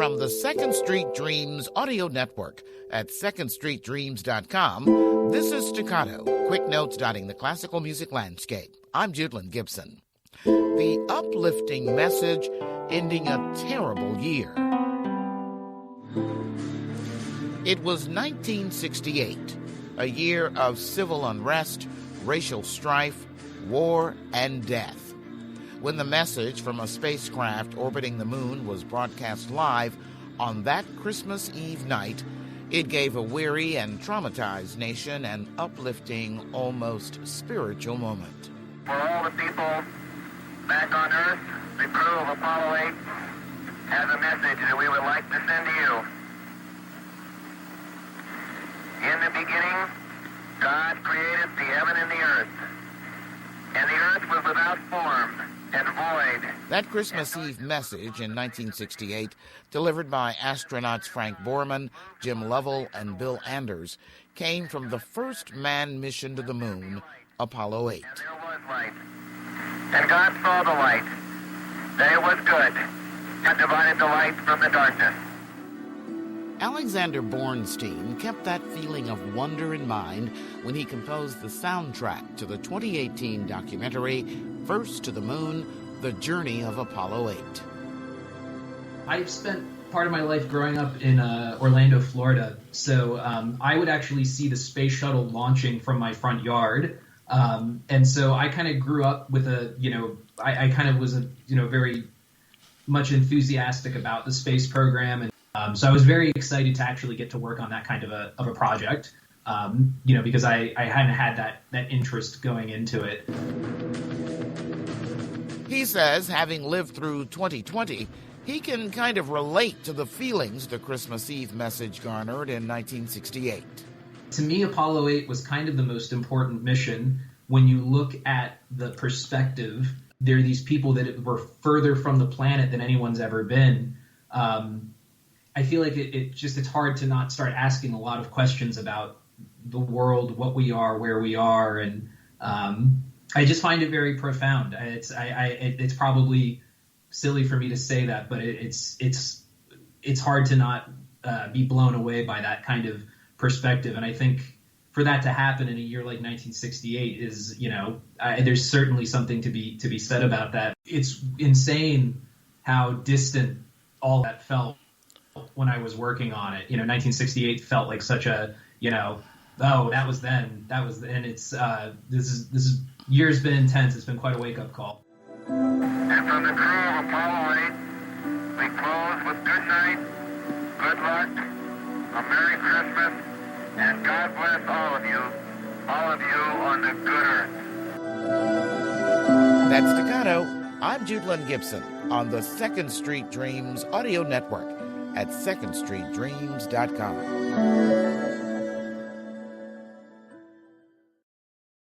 From the Second Street Dreams audio network at secondstreetdreams.com, this is Staccato, quick notes dotting the classical music landscape. I'm jgibson. The uplifting message ending a terrible year. It was 1968, a year of civil unrest, racial strife, war, and death. When the message from a spacecraft orbiting the moon was broadcast live on that Christmas Eve night, it gave a weary and traumatized nation an uplifting, almost spiritual moment. For all the people back on Earth, the crew of Apollo 8 has a message that we would like to send to you. In the beginning, God created the heaven and the earth. And the earth was without form and void. That Christmas Eve message in 1968, delivered by astronauts Frank Borman, Jim Lovell, and Bill Anders, came from the first manned mission to the moon, Apollo 8. And there was light. And God saw the light, that it was good, and divided the light from the darkness. Alexander Bornstein kept that feeling of wonder in mind when he composed the soundtrack to the 2018 documentary, First to the Moon, The Journey of Apollo 8. I've spent part of my life growing up in Orlando, Florida, so I would actually see the space shuttle launching from my front yard. And so I kind of grew up with I kind of was very much enthusiastic about the space program. And so I was very excited to actually get to work on that kind of a project, because I hadn't had that interest going into it. He says, having lived through 2020, he can kind of relate to the feelings the Christmas Eve message garnered in 1968. To me, Apollo 8 was kind of the most important mission. When you look at the perspective, there are these people that were further from the planet than anyone's ever been. I feel like it's hard to not start asking a lot of questions about the world, what we are, where we are, and I just find it very profound. It's probably silly for me to say that, but it's hard to not be blown away by that kind of perspective. And I think for that to happen in a year like 1968 is, there's certainly something to be said about that. It's insane how distant all that felt when I was working on it. 1968 felt like such a, oh, that was then. And it's this year's been intense. It's been quite a wake-up call. And from the crew of Apollo 8, we close with good night, good luck, a Merry Christmas, and God bless all of you on the good earth. That's Staccato. I'm Jgibson on the Second Street Dreams audio network at secondstreetdreams.com.